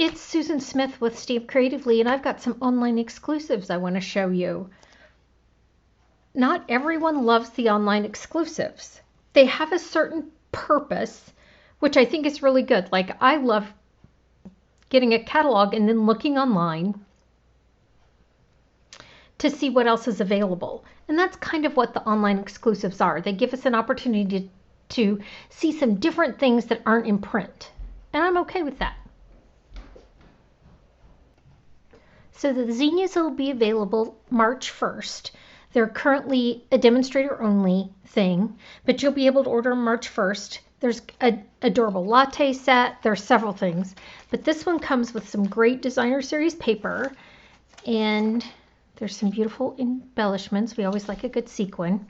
it's Susan Smith with Stamp Creatively, and I've got some online exclusives I want to show you. Not everyone loves the online exclusives. They have a certain purpose, which I think is really good. Like, I love getting a catalog and then looking online to see what else is available. And that's kind of what the online exclusives are. They give us an opportunity to see some different things that aren't in print. And I'm okay with that. So the Zinnias will be available March 1st. They're currently a demonstrator only thing, but you'll be able to order them March 1st. There's an adorable latte set. There's several things, but this one comes with some great designer series paper, and there's some beautiful embellishments. We always like a good sequin.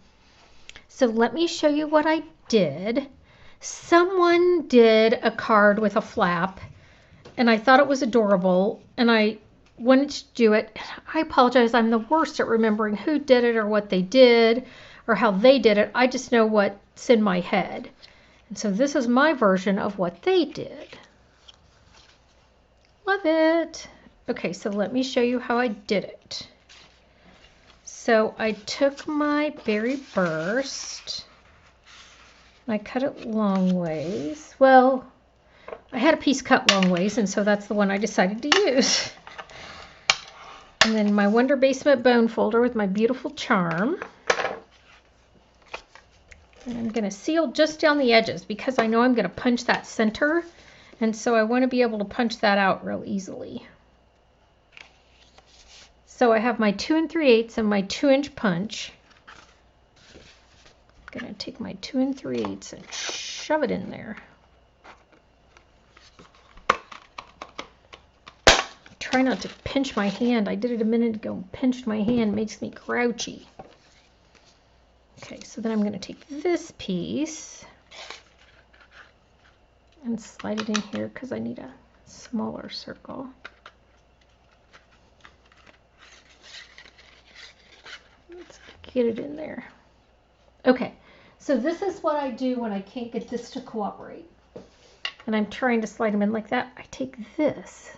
So let me show you what I did. Someone did a card with a flap, and I thought it was adorable, and I wanted to do it. I apologize. I'm the worst at remembering who did it or what they did or how they did it. I just know what's in my head. And so this is my version of what they did. Love it. Okay, so let me show you how I did it. So I took my berry burst. I cut it long ways. Well, I had a piece cut long ways, and so that's the one I decided to use. And then my Wonder Basement bone folder with my beautiful charm. And I'm going to seal just down the edges because I know I'm going to punch that center. And so I want to be able to punch that out real easily. So I have my 2 3/8 and my 2-inch punch. I'm going to take my 2 3/8 and shove it in there. Try not to pinch my hand. I did it a minute ago. Pinched my hand, makes me grouchy. Okay, so then I'm going to take this piece and slide it in here because I need a smaller circle. Let's get it in there. Okay, so this is what I do when I can't get this to cooperate. And I'm trying to slide them in like that. I take this.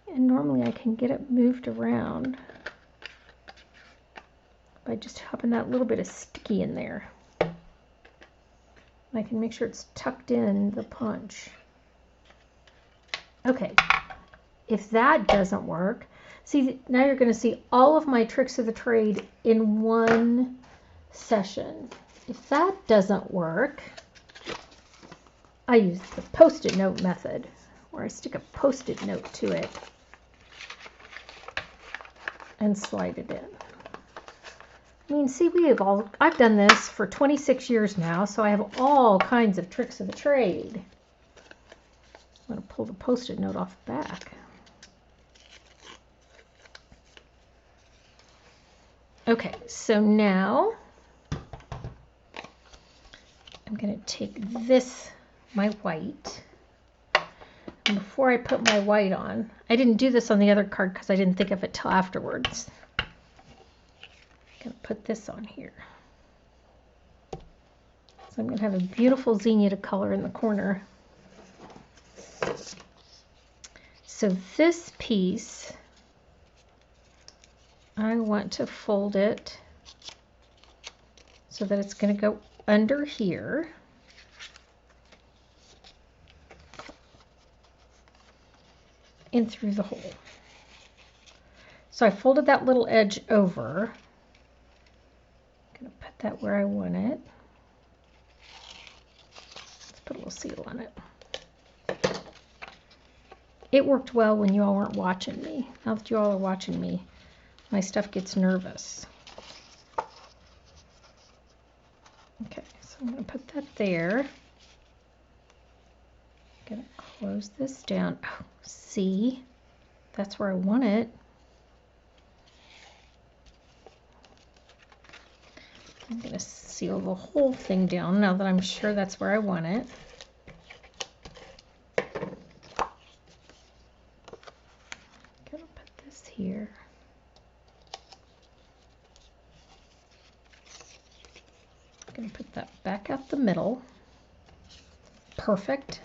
And normally I can get it moved around by just having that little bit of sticky in there. I can make sure it's tucked in the punch. Okay, if that doesn't work, see, now you're going to see all of my tricks of the trade in one session. If that doesn't work, I use the Post-it note method, where I stick a Post-it note to it and slide it in. I mean, see, I've done this for 26 years now, so I have all kinds of tricks of the trade. I'm going to pull the Post-it note off the back. Okay, so now I'm going to take this, my white. And before I put my white on, I didn't do this on the other card because I didn't think of it till afterwards. I'm going to put this on here. So I'm going to have a beautiful zinnia to color in the corner. So this piece, I want to fold it so that it's going to go under here. In through the hole. So I folded that little edge over. I'm going to put that where I want it. Let's put a little seal on it. It worked well when you all weren't watching me. Now that you all are watching me, my stuff gets nervous. Okay, so I'm going to put that there. I'm going to close this down. Oh, see, that's where I want it. I'm going to seal the whole thing down now that I'm sure that's where I want it. I'm going to put this here. I'm going to put that back out the middle. Perfect.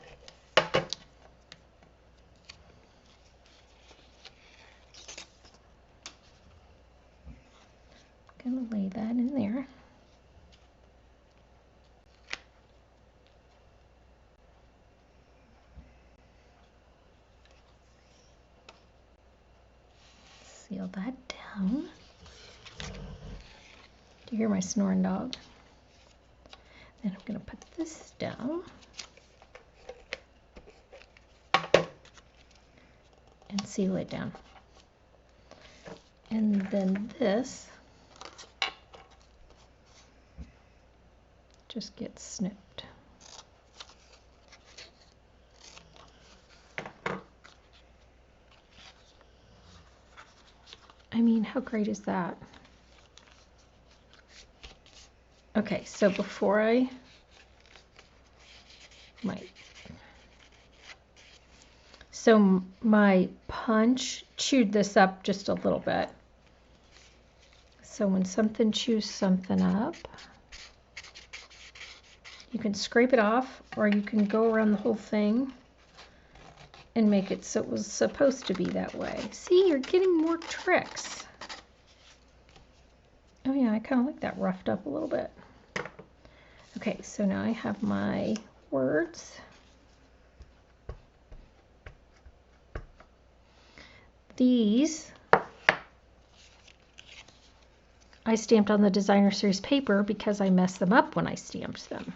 seal that down. Do you hear my snoring dog? Then I'm going to put this down. And seal it down. And then this just gets snipped. I mean, how great is that? Okay, so before I my punch chewed this up just a little bit. So when something chews something up, you can scrape it off, or you can go around the whole thing and make it so it was supposed to be that way. See, you're getting more tricks. Oh yeah, I kind of like that roughed up a little bit. Okay, so now I have my words. These I stamped on the Designer Series paper because I messed them up when I stamped them.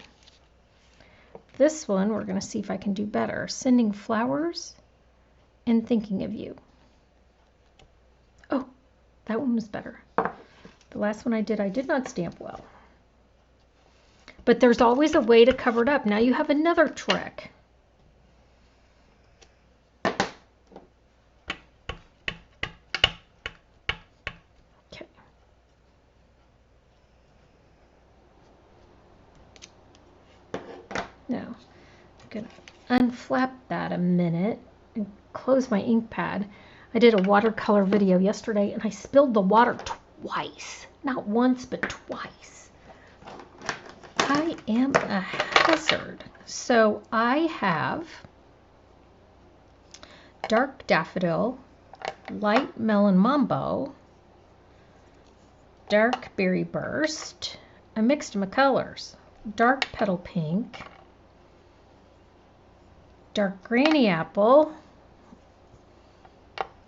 This one, we're going to see if I can do better. Sending flowers and thinking of you. Oh, that one was better. The last one I did not stamp well. But there's always a way to cover it up. Now you have another trick. Okay. Now, I'm going to unflap that a minute and close my ink pad. I did a watercolor video yesterday and I spilled the water twice. Not once, but twice. I am a hazard. So I have dark daffodil, light melon mambo, dark berry burst. I mixed my colors. Dark petal pink, dark granny apple,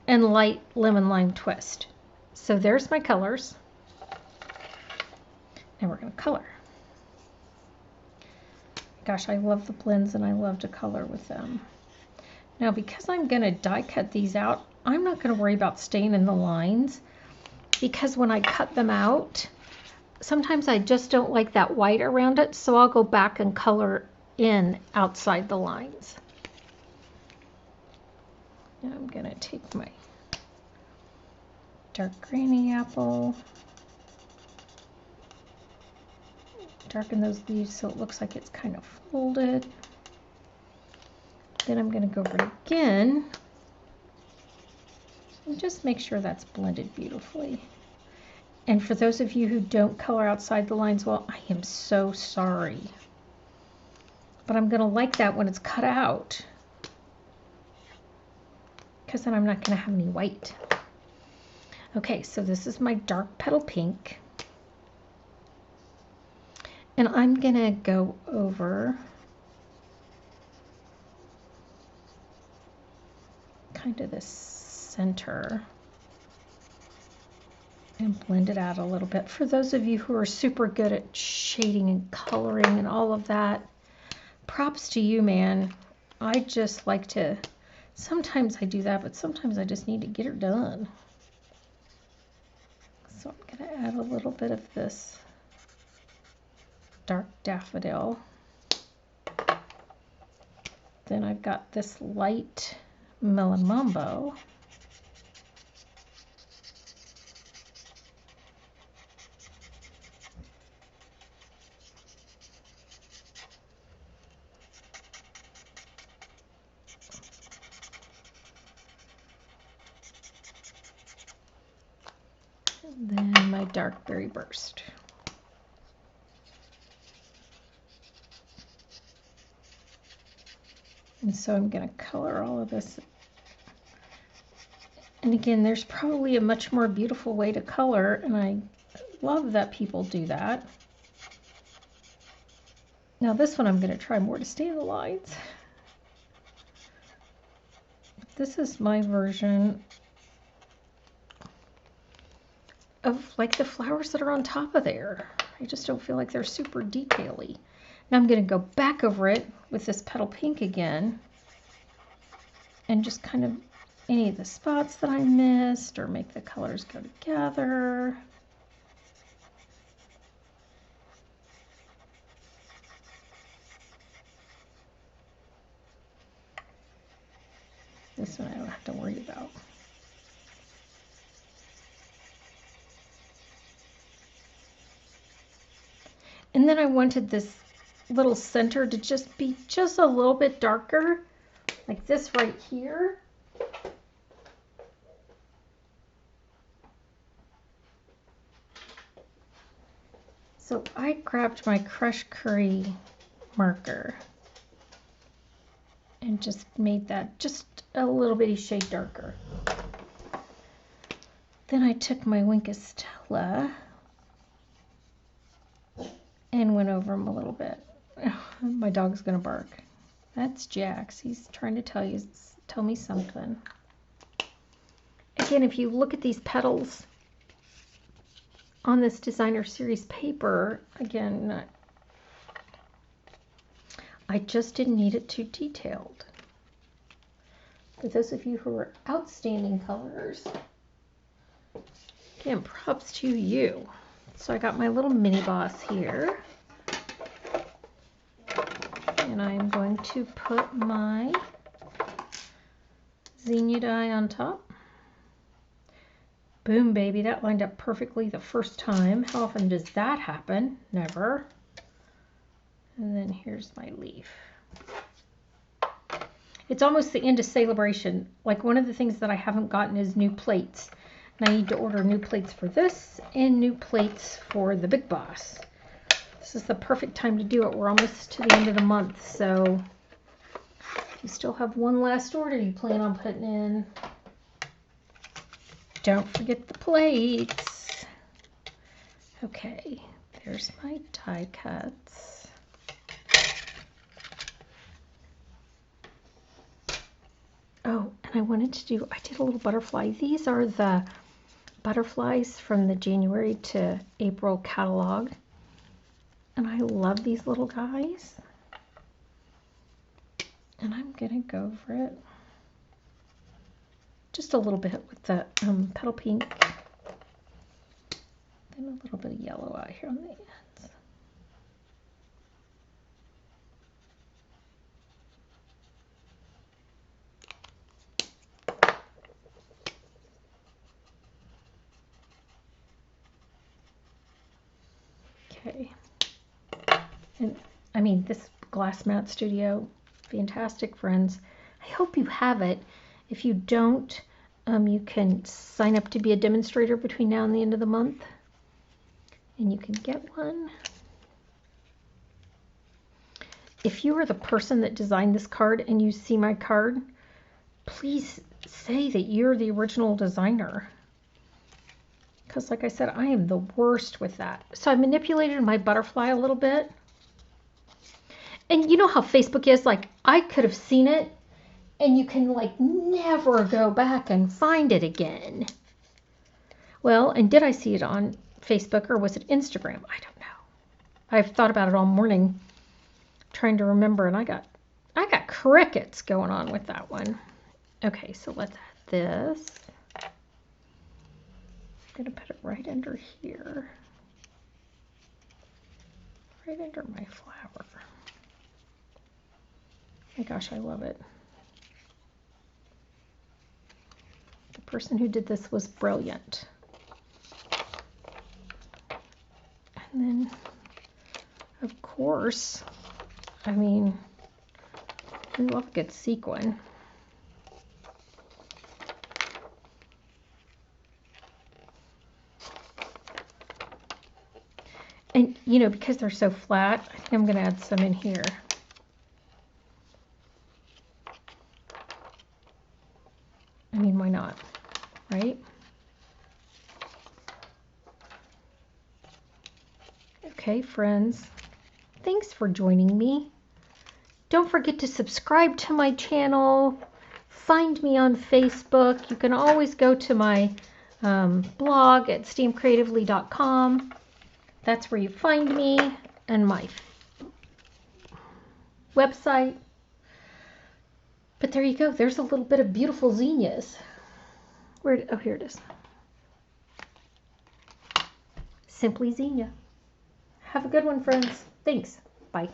and light lemon lime twist. So there's my colors. And we're going to color. Gosh, I love the blends and I love to color with them. Now, because I'm going to die cut these out, I'm not going to worry about staying in the lines, because when I cut them out, sometimes I just don't like that white around it, so I'll go back and color in outside the lines. Now I'm going to take my dark granny apple, darken those leaves so it looks like it's kind of folded. Then I'm going to go over again and just make sure that's blended beautifully. And for those of you who don't color outside the lines, well, I am so sorry. But I'm going to like that when it's cut out, because then I'm not going to have any white. Okay, so this is my dark petal pink. And I'm going to go over kind of this center and blend it out a little bit. For those of you who are super good at shading and coloring and all of that, props to you, man. I just like to, sometimes I do that, but sometimes I just need to get it done. So I'm going to add a little bit of this dark daffodil. Then I've got this light melon mambo. And then my dark berry burst. And so I'm going to color all of this. And again, there's probably a much more beautiful way to color, and I love that people do that. Now this one I'm going to try more to stay in the lines. This is my version of like the flowers that are on top of there. I just don't feel like they're super detail-y. Now I'm going to go back over it with this petal pink again and just kind of any of the spots that I missed or make the colors go together. This one I don't have to worry about. And then I wanted this little center to just be just a little bit darker, like this right here. So I grabbed my Crush Curry marker and just made that just a little bitty shade darker. Then I took my Wink of Stella and went over them a little bit. My dog's gonna bark. That's Jax. He's trying to tell me something. Again, if you look at these petals on this designer series paper, again, I just didn't need it too detailed. For those of you who are outstanding colors, again, props to you. So I got my little mini boss here. And I'm going to put my Zinnia die on top. Boom, baby, that lined up perfectly the first time. How often does that happen? Never. And then here's my leaf. It's almost the end of celebration. Like, one of the things that I haven't gotten is new plates. And I need to order new plates for this and new plates for the Big Boss. This is the perfect time to do it. We're almost to the end of the month, so if you still have one last order you plan on putting in, don't forget the plates. Okay, there's my die cuts. Oh, and I wanted to do, I did a little butterfly. These are the butterflies from the January to April catalog. And I love these little guys. And I'm going to go over it just a little bit with the petal pink. Then a little bit of yellow out here on the ends. Okay. And I mean, this Glass Mat Studio, fantastic, friends. I hope you have it. If you don't, you can sign up to be a demonstrator between now and the end of the month, and you can get one. If you are the person that designed this card and you see my card, please say that you're the original designer. Because like I said, I am the worst with that. So I manipulated my butterfly a little bit. And you know how Facebook is, like, I could have seen it and you can like never go back and find it again. Well, and did I see it on Facebook or was it Instagram? I don't know. I've thought about it all morning trying to remember, and I got crickets going on with that one. Okay, so let's add this. I'm gonna put it right under here. Right under my flower. My gosh, I love it. The person who did this was brilliant. And then, of course, I mean, we love a good sequin. And, you know, because they're so flat, I think I'm going to add some in here. I mean, why not, right? Okay, friends, thanks for joining me. Don't forget to subscribe to my channel. Find me on Facebook. You can always go to my blog at StampCreatively.com. That's where you find me, and my website. But there you go. There's a little bit of beautiful zinnias. Oh, here it is. Simply Zinnia. Have a good one, friends. Thanks. Bye.